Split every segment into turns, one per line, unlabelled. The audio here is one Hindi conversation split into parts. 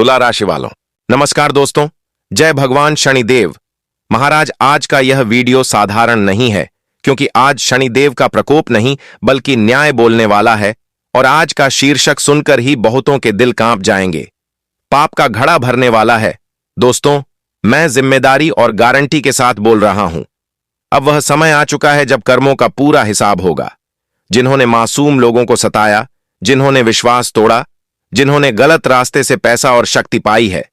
तुला राशि वालों, नमस्कार दोस्तों। जय भगवान शनिदेव महाराज। आज का यह वीडियो साधारण नहीं है, क्योंकि आज शनिदेव का प्रकोप नहीं बल्कि न्याय बोलने वाला है। और आज का शीर्षक सुनकर ही बहुतों के दिल कांप जाएंगे। पाप का घड़ा भरने वाला है। दोस्तों, मैं जिम्मेदारी और गारंटी के साथ बोल रहा हूं। अब वह समय आ चुका है जब कर्मों का पूरा हिसाब होगा। जिन्होंने मासूम लोगों को सताया, जिन्होंने विश्वास तोड़ा, जिन्होंने गलत रास्ते से पैसा और शक्ति पाई है,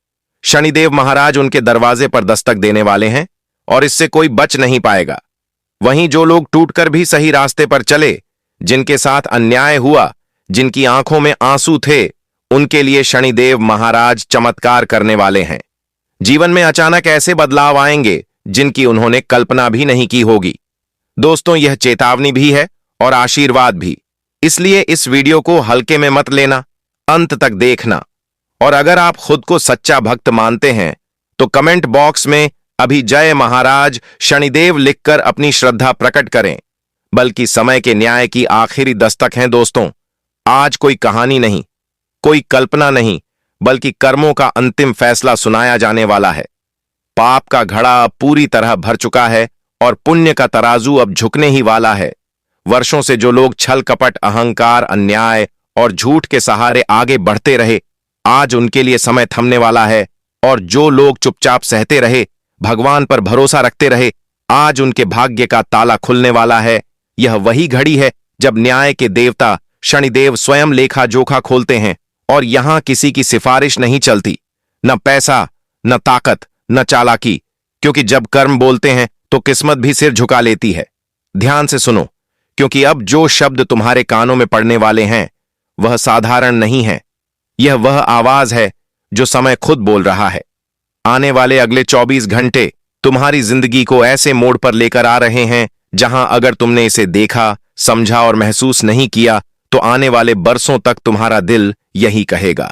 शनिदेव महाराज उनके दरवाजे पर दस्तक देने वाले हैं और इससे कोई बच नहीं पाएगा। वहीं जो लोग टूटकर भी सही रास्ते पर चले, जिनके साथ अन्याय हुआ, जिनकी आंखों में आंसू थे, उनके लिए शनिदेव महाराज चमत्कार करने वाले हैं। जीवन में अचानक ऐसे बदलाव आएंगे जिनकी उन्होंने कल्पना भी नहीं की होगी। दोस्तों, यह चेतावनी भी है और आशीर्वाद भी, इसलिए इस वीडियो को हल्के में मत लेना, अंत तक देखना। और अगर आप खुद को सच्चा भक्त मानते हैं तो कमेंट बॉक्स में अभी जय महाराज शनिदेव लिखकर अपनी श्रद्धा प्रकट करें। बल्कि समय के न्याय की आखिरी दस्तक हैं दोस्तों। आज कोई कहानी नहीं, कोई कल्पना नहीं, बल्कि कर्मों का अंतिम फैसला सुनाया जाने वाला है। पाप का घड़ा अब पूरी तरह भर चुका है और पुण्य का तराजू अब झुकने ही वाला है। वर्षों से जो लोग छल कपट, अहंकार, अन्याय और झूठ के सहारे आगे बढ़ते रहे, आज उनके लिए समय थमने वाला है। और जो लोग चुपचाप सहते रहे, भगवान पर भरोसा रखते रहे, आज उनके भाग्य का ताला खुलने वाला है। यह वही घड़ी है जब न्याय के देवता शनिदेव स्वयं लेखा जोखा खोलते हैं और यहां किसी की सिफारिश नहीं चलती, न पैसा, न ताकत, न चालाकी, क्योंकि जब कर्म बोलते हैं तो किस्मत भी सिर झुका लेती है। ध्यान से सुनो, क्योंकि अब जो शब्द तुम्हारे कानों में पड़ने वाले हैं वह साधारण नहीं है। यह वह आवाज है जो समय खुद बोल रहा है। आने वाले अगले 24 घंटे तुम्हारी जिंदगी को ऐसे मोड़ पर लेकर आ रहे हैं जहां अगर तुमने इसे देखा, समझा और महसूस नहीं किया तो आने वाले बरसों तक तुम्हारा दिल यही कहेगा,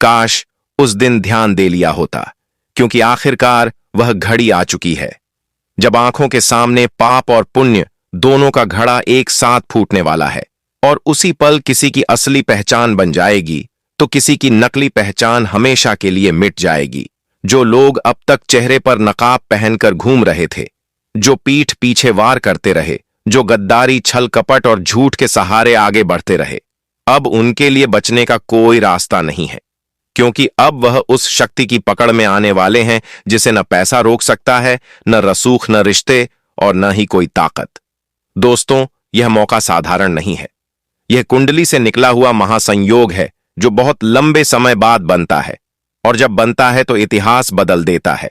काश उस दिन ध्यान दे लिया होता। क्योंकि आखिरकार वह घड़ी आ चुकी है जब आंखों के सामने पाप और पुण्य दोनों का घड़ा एक साथ फूटने वाला है। और उसी पल किसी की असली पहचान बन जाएगी तो किसी की नकली पहचान हमेशा के लिए मिट जाएगी। जो लोग अब तक चेहरे पर नकाब पहनकर घूम रहे थे, जो पीठ पीछे वार करते रहे, जो गद्दारी, छल कपट और झूठ के सहारे आगे बढ़ते रहे, अब उनके लिए बचने का कोई रास्ता नहीं है। क्योंकि अब वह उस शक्ति की पकड़ में आने वाले हैं जिसे न पैसा रोक सकता है, न रसूख, न रिश्ते और न ही कोई ताकत। दोस्तों, यह मौका साधारण नहीं है। यह कुंडली से निकला हुआ महासंयोग है जो बहुत लंबे समय बाद बनता है, और जब बनता है तो इतिहास बदल देता है।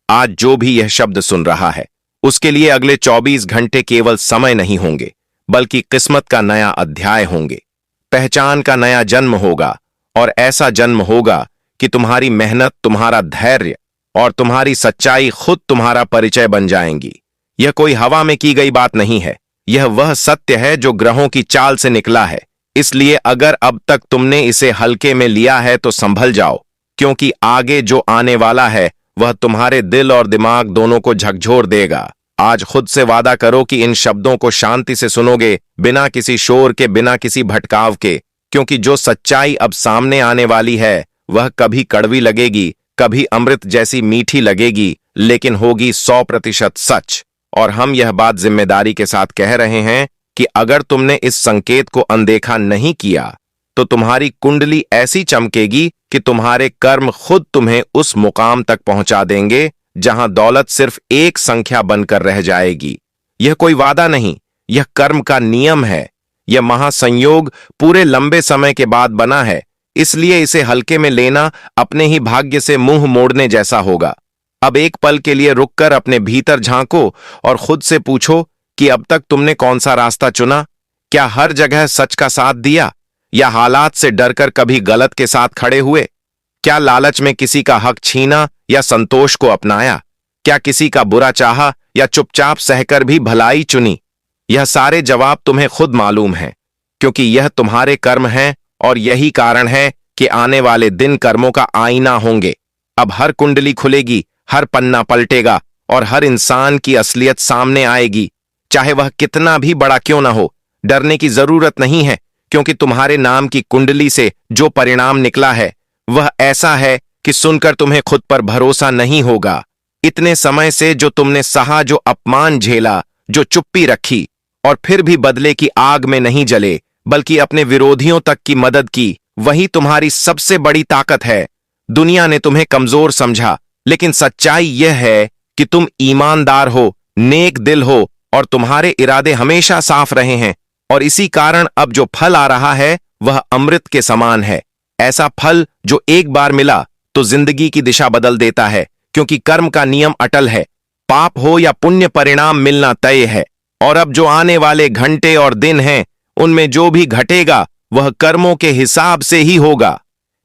आज जो भी यह शब्द सुन रहा है उसके लिए अगले 24 घंटे केवल समय नहीं होंगे, बल्कि किस्मत का नया अध्याय होंगे। पहचान का नया जन्म होगा, और ऐसा जन्म होगा कि तुम्हारी मेहनत, तुम्हारा धैर्य और तुम्हारी सच्चाई खुद तुम्हारा परिचय बन जाएंगी। यह कोई हवा में की गई बात नहीं है, यह वह सत्य है जो ग्रहों की चाल से निकला है। इसलिए अगर अब तक तुमने इसे हल्के में लिया है तो संभल जाओ, क्योंकि आगे जो आने वाला है वह तुम्हारे दिल और दिमाग दोनों को झकझोर देगा। आज खुद से वादा करो कि इन शब्दों को शांति से सुनोगे, बिना किसी शोर के, बिना किसी भटकाव के, क्योंकि जो सच्चाई अब सामने आने वाली है वह कभी कड़वी लगेगी, कभी अमृत जैसी मीठी लगेगी, लेकिन होगी 100% सच। और हम यह बात जिम्मेदारी के साथ कह रहे हैं कि अगर तुमने इस संकेत को अनदेखा नहीं किया तो तुम्हारी कुंडली ऐसी चमकेगी कि तुम्हारे कर्म खुद तुम्हें उस मुकाम तक पहुंचा देंगे जहां दौलत सिर्फ एक संख्या बनकर रह जाएगी। यह कोई वादा नहीं, यह कर्म का नियम है। यह महासंयोग पूरे लंबे समय के बाद बना है, इसलिए इसे हल्के में लेना अपने ही भाग्य से मुंह मोड़ने जैसा होगा। अब एक पल के लिए रुककर अपने भीतर झांको और खुद से पूछो कि अब तक तुमने कौन सा रास्ता चुना? क्या हर जगह सच का साथ दिया, या हालात से डरकर कभी गलत के साथ खड़े हुए? क्या लालच में किसी का हक छीना या संतोष को अपनाया? क्या किसी का बुरा चाहा या चुपचाप सहकर भी भलाई चुनी? यह सारे जवाब तुम्हें खुद मालूम हैं, क्योंकि यह तुम्हारे कर्म हैं और यही कारण है कि आने वाले दिन कर्मों का आईना होंगे। अब हर कुंडली खुलेगी, हर पन्ना पलटेगा और हर इंसान की असलियत सामने आएगी, चाहे वह कितना भी बड़ा क्यों ना हो। डरने की जरूरत नहीं है, क्योंकि तुम्हारे नाम की कुंडली से जो परिणाम निकला है वह ऐसा है कि सुनकर तुम्हें खुद पर भरोसा नहीं होगा। इतने समय से जो तुमने सहा, जो अपमान झेला, जो चुप्पी रखी और फिर भी बदले की आग में नहीं जले बल्कि अपने विरोधियों तक की मदद की, वही तुम्हारी सबसे बड़ी ताकत है। दुनिया ने तुम्हें कमजोर समझा, लेकिन सच्चाई यह है कि तुम ईमानदार हो, नेक दिल हो और तुम्हारे इरादे हमेशा साफ रहे हैं। और इसी कारण अब जो फल आ रहा है वह अमृत के समान है। ऐसा फल जो एक बार मिला तो जिंदगी की दिशा बदल देता है, क्योंकि कर्म का नियम अटल है। पाप हो या पुण्य, परिणाम मिलना तय है। और अब जो आने वाले घंटे और दिन हैं, उनमें जो भी घटेगा वह कर्मों के हिसाब से ही होगा।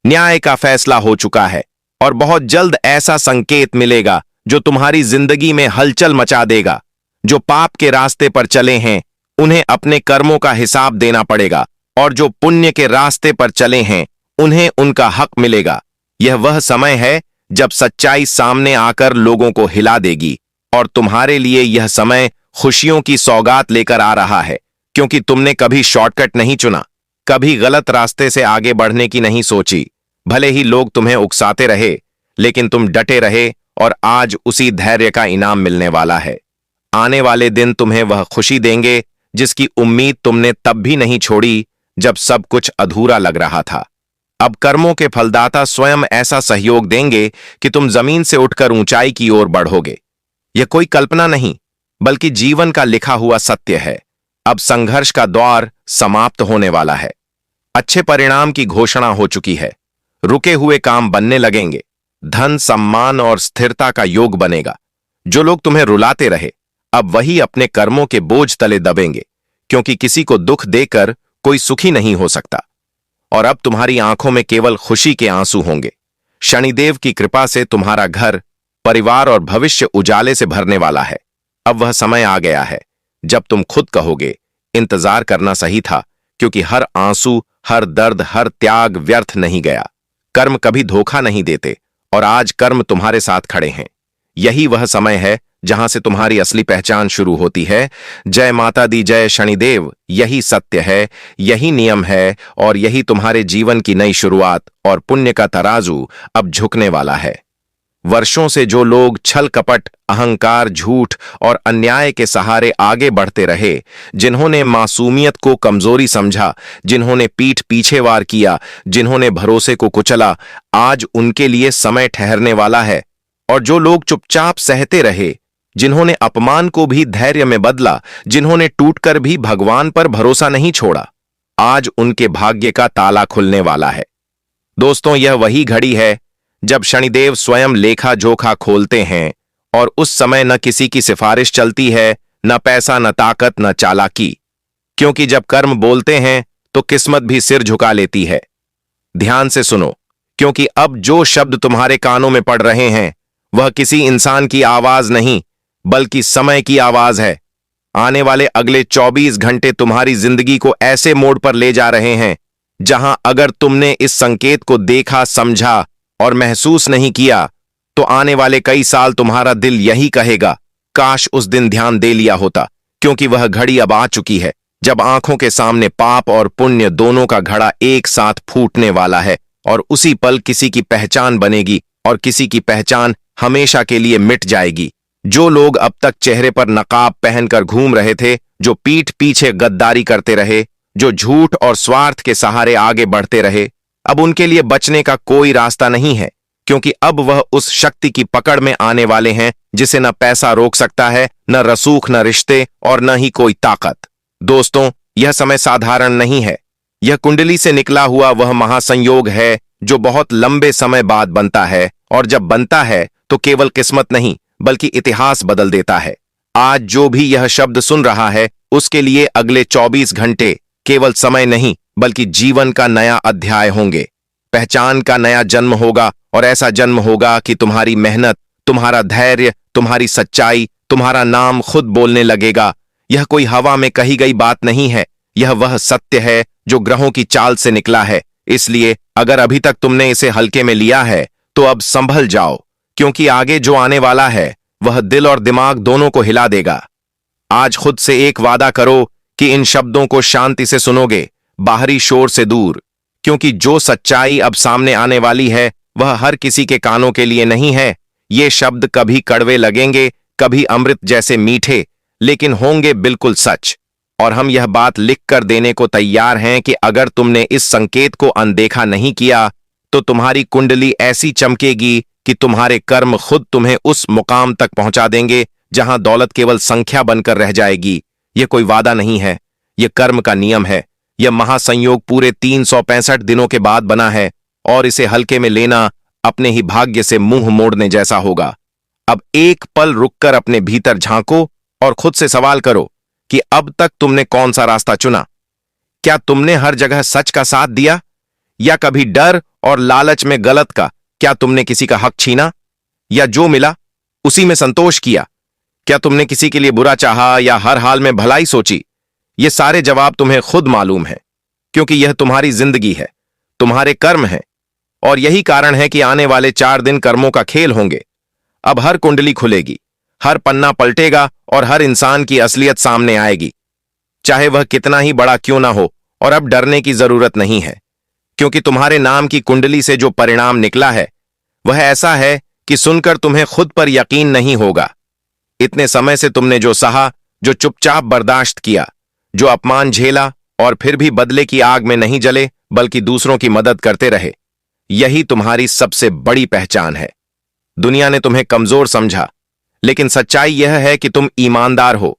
न्याय का फैसला हो चुका है और बहुत जल्द ऐसा संकेत मिलेगा जो तुम्हारी जिंदगी में हलचल मचा देगा। जो पाप के रास्ते पर चले हैं उन्हें अपने कर्मों का हिसाब देना पड़ेगा, और जो पुण्य के रास्ते पर चले हैं उन्हें उनका हक मिलेगा। यह वह समय है जब सच्चाई सामने आकर लोगों को हिला देगी, और तुम्हारे लिए यह समय खुशियों की सौगात लेकर आ रहा है, क्योंकि तुमने कभी शॉर्टकट नहीं चुना, कभी गलत रास्ते से आगे बढ़ने की नहीं सोची। भले ही लोग तुम्हें उकसाते रहे, लेकिन तुम डटे रहे और आज उसी धैर्य का इनाम मिलने वाला है। आने वाले दिन तुम्हें वह खुशी देंगे जिसकी उम्मीद तुमने तब भी नहीं छोड़ी जब सब कुछ अधूरा लग रहा था। अब कर्मों के फलदाता स्वयं ऐसा सहयोग देंगे कि तुम जमीन से उठकर ऊंचाई की ओर बढ़ोगे। यह कोई कल्पना नहीं, बल्कि जीवन का लिखा हुआ सत्य है। अब संघर्ष का दौर समाप्त होने वाला है। अच्छे परिणाम की घोषणा हो चुकी है। रुके हुए काम बनने लगेंगे। धन, सम्मान और स्थिरता का योग बनेगा। जो लोग तुम्हें रुलाते रहे, अब वही अपने कर्मों के बोझ तले दबेंगे, क्योंकि किसी को दुख देकर कोई सुखी नहीं हो सकता। और अब तुम्हारी आंखों में केवल खुशी के आंसू होंगे। शनिदेव की कृपा से तुम्हारा घर, परिवार और भविष्य उजाले से भरने वाला है। अब वह समय आ गया है जब तुम खुद कहोगे, इंतजार करना सही था, क्योंकि हर आंसू, हर दर्द, हर त्याग व्यर्थ नहीं गया। कर्म कभी धोखा नहीं देते, और आज कर्म तुम्हारे साथ खड़े हैं। यही वह समय है जहां से तुम्हारी असली पहचान शुरू होती है। जय माता दी, जय शनिदेव। यही सत्य है, यही नियम है, और यही तुम्हारे जीवन की नई शुरुआत। और पुण्य का तराजू अब झुकने वाला है। वर्षों से जो लोग छल कपट, अहंकार, झूठ और अन्याय के सहारे आगे बढ़ते रहे, जिन्होंने मासूमियत को कमजोरी समझा, जिन्होंने पीठ पीछे वार किया, जिन्होंने भरोसे को कुचला, आज उनके लिए समय ठहरने वाला है। और जो लोग चुपचाप सहते रहे, जिन्होंने अपमान को भी धैर्य में बदला, जिन्होंने टूटकर भी भगवान पर भरोसा नहीं छोड़ा, आज उनके भाग्य का ताला खुलने वाला है। दोस्तों, यह वही घड़ी है जब शनिदेव स्वयं लेखा जोखा खोलते हैं, और उस समय न किसी की सिफारिश चलती है, न पैसा, न ताकत, न चालाकी। क्योंकि जब कर्म बोलते हैं तो किस्मत भी सिर झुका लेती है। ध्यान से सुनो, क्योंकि अब जो शब्द तुम्हारे कानों में पड़ रहे हैं वह किसी इंसान की आवाज नहीं, बल्कि समय की आवाज है। आने वाले अगले 24 घंटे तुम्हारी जिंदगी को ऐसे मोड़ पर ले जा रहे हैं जहां अगर तुमने इस संकेत को देखा, समझा और महसूस नहीं किया, तो आने वाले कई साल तुम्हारा दिल यही कहेगा, काश उस दिन ध्यान दे लिया होता। क्योंकि वह घड़ी अब आ चुकी है जब आंखों के सामने पाप और पुण्य दोनों का घड़ा एक साथ फूटने वाला है, और उसी पल किसी की पहचान बनेगी और किसी की पहचान हमेशा के लिए मिट जाएगी। जो लोग अब तक चेहरे पर नकाब पहनकर घूम रहे थे, जो पीठ पीछे गद्दारी करते रहे, जो झूठ और स्वार्थ के सहारे आगे बढ़ते रहे, अब उनके लिए बचने का कोई रास्ता नहीं है। क्योंकि अब वह उस शक्ति की पकड़ में आने वाले हैं जिसे न पैसा रोक सकता है, न रसूख, न रिश्ते और न ही कोई ताकत। दोस्तों, यह समय साधारण नहीं है। यह कुंडली से निकला हुआ वह महासंयोग है जो बहुत लंबे समय बाद बनता है, और जब बनता है तो केवल किस्मत नहीं बल्कि इतिहास बदल देता है। आज जो भी यह शब्द सुन रहा है, उसके लिए अगले 24 घंटे केवल समय नहीं बल्कि जीवन का नया अध्याय होंगे। पहचान का नया जन्म होगा, और ऐसा जन्म होगा कि तुम्हारी मेहनत, तुम्हारा धैर्य, तुम्हारी सच्चाई, तुम्हारा नाम खुद बोलने लगेगा। यह कोई हवा में कही गई बात नहीं है, यह वह सत्य है जो ग्रहों की चाल से निकला है। इसलिए अगर अभी तक तुमने इसे हल्के में लिया है तो अब संभल जाओ, क्योंकि आगे जो आने वाला है वह दिल और दिमाग दोनों को हिला देगा। आज खुद से एक वादा करो कि इन शब्दों को शांति से सुनोगे, बाहरी शोर से दूर, क्योंकि जो सच्चाई अब सामने आने वाली है वह हर किसी के कानों के लिए नहीं है। ये शब्द कभी कड़वे लगेंगे, कभी अमृत जैसे मीठे, लेकिन होंगे बिल्कुल सच। और हम यह बात लिख कर देने को तैयार हैं कि अगर तुमने इस संकेत को अनदेखा नहीं किया तो तुम्हारी कुंडली ऐसी चमकेगी कि तुम्हारे कर्म खुद तुम्हें उस मुकाम तक पहुंचा देंगे जहां दौलत केवल संख्या बनकर रह जाएगी। यह कोई वादा नहीं है, यह कर्म का नियम है। यह महासंयोग पूरे 365 दिनों के बाद बना है और इसे हल्के में लेना अपने ही भाग्य से मुंह मोड़ने जैसा होगा। अब एक पल रुककर अपने भीतर झांको और खुद से सवाल करो कि अब तक तुमने कौन सा रास्ता चुना। क्या तुमने हर जगह सच का साथ दिया, या कभी डर और लालच में गलत का? क्या तुमने किसी का हक छीना, या जो मिला उसी में संतोष किया? क्या तुमने किसी के लिए बुरा चाहा या हर हाल में भलाई सोची? ये सारे जवाब तुम्हें खुद मालूम है, क्योंकि यह तुम्हारी जिंदगी है, तुम्हारे कर्म हैं। और यही कारण है कि आने वाले 4 दिन कर्मों का खेल होंगे। अब हर कुंडली खुलेगी, हर पन्ना पलटेगा और हर इंसान की असलियत सामने आएगी, चाहे वह कितना ही बड़ा क्यों ना हो। और अब डरने की जरूरत नहीं है, क्योंकि तुम्हारे नाम की कुंडली से जो परिणाम निकला है वह ऐसा है कि सुनकर तुम्हें खुद पर यकीन नहीं होगा। इतने समय से तुमने जो सहा, जो चुपचाप बर्दाश्त किया, जो अपमान झेला और फिर भी बदले की आग में नहीं जले बल्कि दूसरों की मदद करते रहे, यही तुम्हारी सबसे बड़ी पहचान है। दुनिया ने तुम्हें कमजोर समझा, लेकिन सच्चाई यह है कि तुम ईमानदार हो,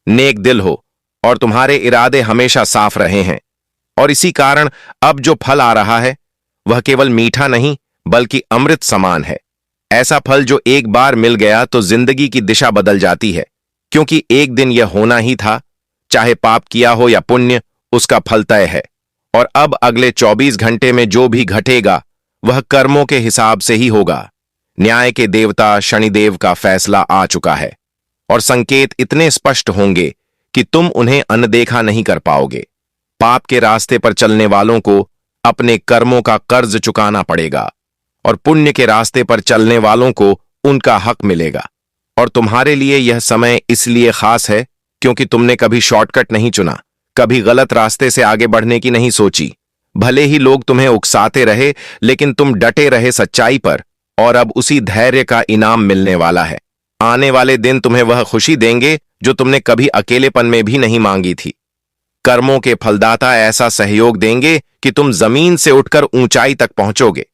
नेक दिल हो और तुम्हारे इरादे हमेशा साफ रहे हैं। और इसी कारण अब जो फल आ रहा है वह केवल मीठा नहीं बल्कि अमृत समान है। ऐसा फल जो एक बार मिल गया तो जिंदगी की दिशा बदल जाती है, क्योंकि एक दिन यह होना ही था। चाहे पाप किया हो या पुण्य, उसका फल तय है। और अब अगले 24 घंटे में जो भी घटेगा वह कर्मों के हिसाब से ही होगा। न्याय के देवता शनिदेव का फैसला आ चुका है और संकेत इतने स्पष्ट होंगे कि तुम उन्हें अनदेखा नहीं कर पाओगे। पाप के रास्ते पर चलने वालों को अपने कर्मों का कर्ज चुकाना पड़ेगा और पुण्य के रास्ते पर चलने वालों को उनका हक मिलेगा। और तुम्हारे लिए यह समय इसलिए खास है क्योंकि तुमने कभी शॉर्टकट नहीं चुना, कभी गलत रास्ते से आगे बढ़ने की नहीं सोची। भले ही लोग तुम्हें उकसाते रहे, लेकिन तुम डटे रहे सच्चाई पर, और अब उसी धैर्य का इनाम मिलने वाला है। आने वाले दिन तुम्हें वह खुशी देंगे जो तुमने कभी अकेलेपन में भी नहीं मांगी थी। कर्मों के फलदाता ऐसा सहयोग देंगे कि तुम जमीन से उठकर ऊंचाई तक पहुंचोगे।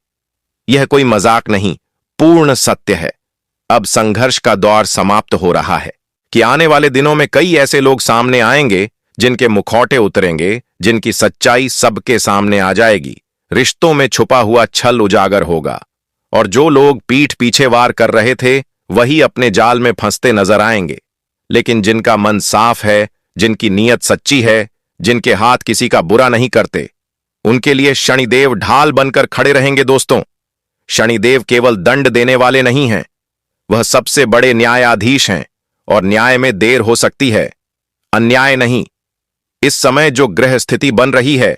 यह कोई मजाक नहीं, पूर्ण सत्य है। अब संघर्ष का दौर समाप्त हो रहा है कि आने वाले दिनों में कई ऐसे लोग सामने आएंगे जिनके मुखौटे उतरेंगे, जिनकी सच्चाई सबके सामने आ जाएगी। रिश्तों में छुपा हुआ छल उजागर होगा और जो लोग पीठ पीछे वार कर रहे थे वही अपने जाल में फंसते नजर आएंगे। लेकिन जिनका मन साफ है, जिनकी नीयत सच्ची है, जिनके हाथ किसी का बुरा नहीं करते, उनके लिए शनिदेव ढाल बनकर खड़े रहेंगे। दोस्तों, शनिदेव केवल दंड देने वाले नहीं हैं, वह सबसे बड़े न्यायाधीश हैं। और न्याय में देर हो सकती है, अन्याय नहीं। इस समय जो ग्रह स्थिति बन रही है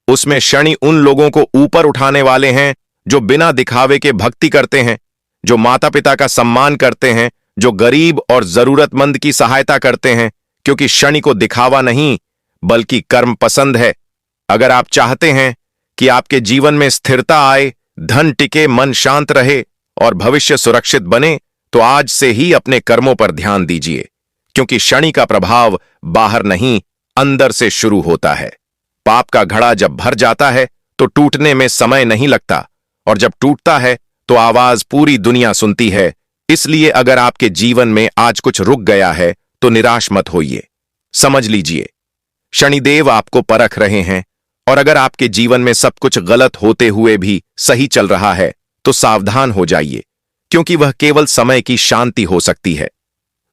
उसमें शनि उन लोगों को ऊपर उठाने वाले हैं जो बिना दिखावे के भक्ति करते हैं, जो माता पिता का सम्मान करते हैं, जो गरीब और जरूरतमंद की सहायता करते हैं, क्योंकि शनि को दिखावा नहीं बल्कि कर्म पसंद है। अगर आप चाहते हैं कि आपके जीवन में स्थिरता आए, धन टिके, मन शांत रहे और भविष्य सुरक्षित बने, तो आज से ही अपने कर्मों पर ध्यान दीजिए, क्योंकि शनि का प्रभाव बाहर नहीं, अंदर से शुरू होता है। पाप का घड़ा जब भर जाता है तो टूटने में समय नहीं लगता, और जब टूटता है तो आवाज पूरी दुनिया सुनती है। इसलिए अगर आपके जीवन में आज कुछ रुक गया है तो निराश मत होइए। समझ लीजिए, शनिदेव आपको परख रहे हैं, और अगर आपके जीवन में सब कुछ गलत होते हुए भी सही चल रहा है तो सावधान हो जाइए, क्योंकि वह केवल समय की शांति हो सकती है।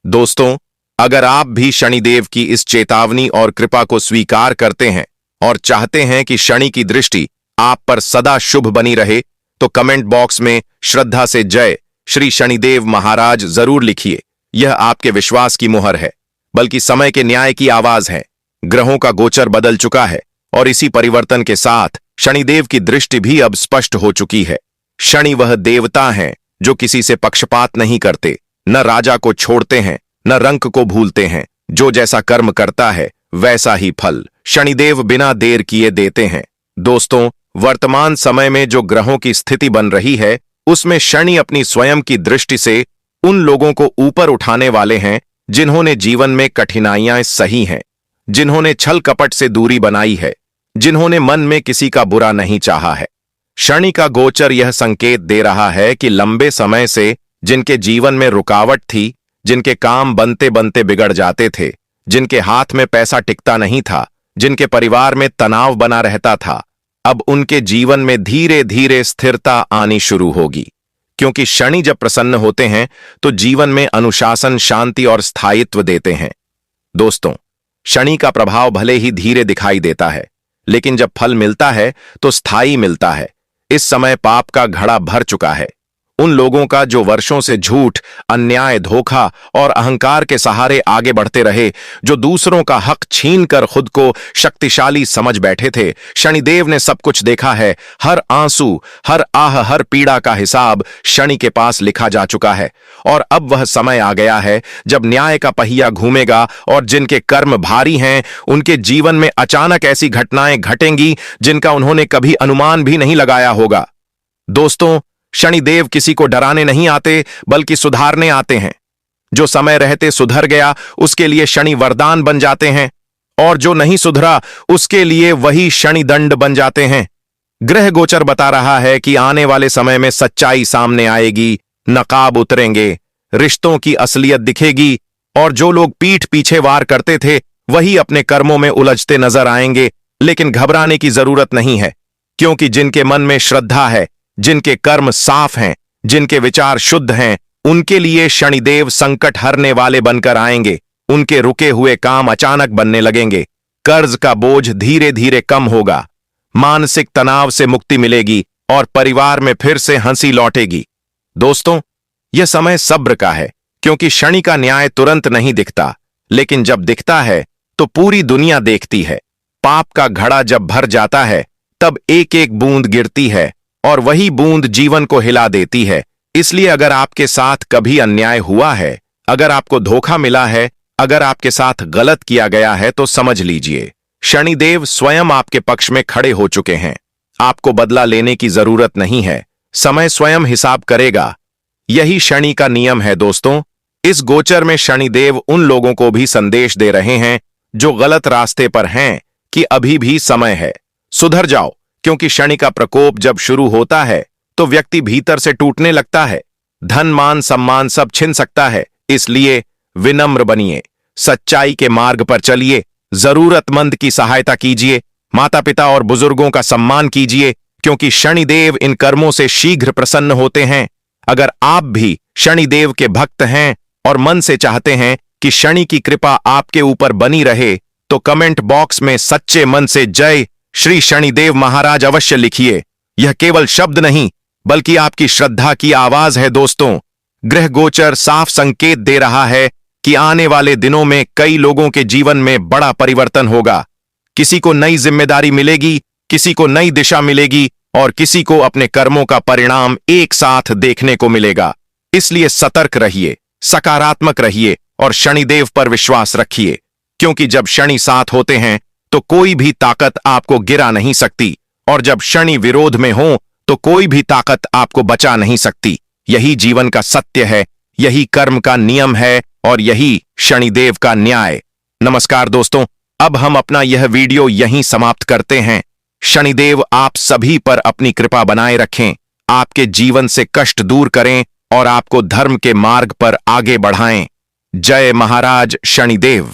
दोस्तों, अगर आप भी शनिदेव की इस चेतावनी और कृपा को स्वीकार करते हैं और चाहते हैं कि शनि की दृष्टि आप पर सदा शुभ बनी रहे, तो कमेंट बॉक्स में श्रद्धा से जय श्री शनिदेव महाराज जरूर लिखिए। यह आपके विश्वास की मुहर है, बल्कि समय के न्याय की आवाज है। ग्रहों का गोचर बदल चुका है और इसी परिवर्तन के साथ शनिदेव की दृष्टि भी अब स्पष्ट हो चुकी है। शनि वह देवता हैं जो किसी से पक्षपात नहीं करते, न राजा को छोड़ते हैं, न रंक को भूलते हैं। जो जैसा कर्म करता है वैसा ही फल शनिदेव बिना देर किए देते हैं। दोस्तों, वर्तमान समय में जो ग्रहों की स्थिति बन रही है उसमें शनि अपनी स्वयं की दृष्टि से उन लोगों को ऊपर उठाने वाले हैं जिन्होंने जीवन में कठिनाइयां सही हैं, जिन्होंने छल कपट से दूरी बनाई है, जिन्होंने मन में किसी का बुरा नहीं चाहा है। शनि का गोचर यह संकेत दे रहा है कि लंबे समय से जिनके जीवन में रुकावट थी, जिनके काम बनते बनते बिगड़ जाते थे, जिनके हाथ में पैसा टिकता नहीं था, जिनके परिवार में तनाव बना रहता था, अब उनके जीवन में धीरे धीरे स्थिरता आनी शुरू होगी। क्योंकि शनि जब प्रसन्न होते हैं तो जीवन में अनुशासन, शांति और स्थायित्व देते हैं। दोस्तों, शनि का प्रभाव भले ही धीरे दिखाई देता है, लेकिन जब फल मिलता है तो स्थायी मिलता है। इस समय पाप का घड़ा भर चुका है। उन लोगों का जो वर्षों से झूठ, अन्याय, धोखा और अहंकार के सहारे आगे बढ़ते रहे, जो दूसरों का हक छीनकर खुद को शक्तिशाली समझ बैठे थे, शनिदेव ने सब कुछ देखा है। हर आंसू, हर आह, हर पीड़ा का हिसाब शनि के पास लिखा जा चुका है। और अब वह समय आ गया है जब न्याय का पहिया घूमेगा और जिनके कर्म भारी हैं उनके जीवन में अचानक ऐसी घटनाएं घटेंगी जिनका उन्होंने कभी अनुमान भी नहीं लगाया होगा। दोस्तों, शनिदेव किसी को डराने नहीं आते बल्कि सुधारने आते हैं। जो समय रहते सुधर गया उसके लिए शनि वरदान बन जाते हैं, और जो नहीं सुधरा उसके लिए वही शनि दंड बन जाते हैं। ग्रह गोचर बता रहा है कि आने वाले समय में सच्चाई सामने आएगी, नकाब उतरेंगे, रिश्तों की असलियत दिखेगी, और जो लोग पीठ पीछे वार करते थे वही अपने कर्मों में उलझते नजर आएंगे। लेकिन घबराने की जरूरत नहीं है, क्योंकि जिनके मन में श्रद्धा है, जिनके कर्म साफ हैं, जिनके विचार शुद्ध हैं, उनके लिए शनिदेव संकट हरने वाले बनकर आएंगे। उनके रुके हुए काम अचानक बनने लगेंगे, कर्ज का बोझ धीरे धीरे कम होगा, मानसिक तनाव से मुक्ति मिलेगी और परिवार में फिर से हंसी लौटेगी। दोस्तों, यह समय सब्र का है, क्योंकि शनि का न्याय तुरंत नहीं दिखता, लेकिन जब दिखता है तो पूरी दुनिया देखती है। पाप का घड़ा जब भर जाता है तब एक एक बूंद गिरती है और वही बूंद जीवन को हिला देती है। इसलिए अगर आपके साथ कभी अन्याय हुआ है, अगर आपको धोखा मिला है, अगर आपके साथ गलत किया गया है, तो समझ लीजिए शनिदेव स्वयं आपके पक्ष में खड़े हो चुके हैं। आपको बदला लेने की जरूरत नहीं है, समय स्वयं हिसाब करेगा। यही शनि का नियम है। दोस्तों, इस गोचर में शनिदेव उन लोगों को भी संदेश दे रहे हैं जो गलत रास्ते पर हैं कि अभी भी समय है, सुधर जाओ। क्योंकि शनि का प्रकोप जब शुरू होता है तो व्यक्ति भीतर से टूटने लगता है, धन, मान, सम्मान सब छिन सकता है। इसलिए विनम्र बनिए, सच्चाई के मार्ग पर चलिए, जरूरतमंद की सहायता कीजिए, माता पिता और बुजुर्गों का सम्मान कीजिए, क्योंकि शनिदेव इन कर्मों से शीघ्र प्रसन्न होते हैं। अगर आप भी शनिदेव के भक्त हैं और मन से चाहते हैं कि शनि की कृपा आपके ऊपर बनी रहे, तो कमेंट बॉक्स में सच्चे मन से जय श्री शनिदेव महाराज अवश्य लिखिए। यह केवल शब्द नहीं बल्कि आपकी श्रद्धा की आवाज है। दोस्तों, ग्रह गोचर साफ संकेत दे रहा है कि आने वाले दिनों में कई लोगों के जीवन में बड़ा परिवर्तन होगा। किसी को नई जिम्मेदारी मिलेगी, किसी को नई दिशा मिलेगी और किसी को अपने कर्मों का परिणाम एक साथ देखने को मिलेगा। इसलिए सतर्क रहिए, सकारात्मक रहिए और शनिदेव पर विश्वास रखिए, क्योंकि जब शनि साथ होते हैं तो कोई भी ताकत आपको गिरा नहीं सकती, और जब शनि विरोध में हो तो कोई भी ताकत आपको बचा नहीं सकती। यही जीवन का सत्य है, यही कर्म का नियम है और यही शनिदेव का न्याय। नमस्कार दोस्तों, अब हम अपना यह वीडियो यहीं समाप्त करते हैं। शनिदेव आप सभी पर अपनी कृपा बनाए रखें, आपके जीवन से कष्ट दूर करें और आपको धर्म के मार्ग पर आगे बढ़ाएं। जय महाराज शनिदेव।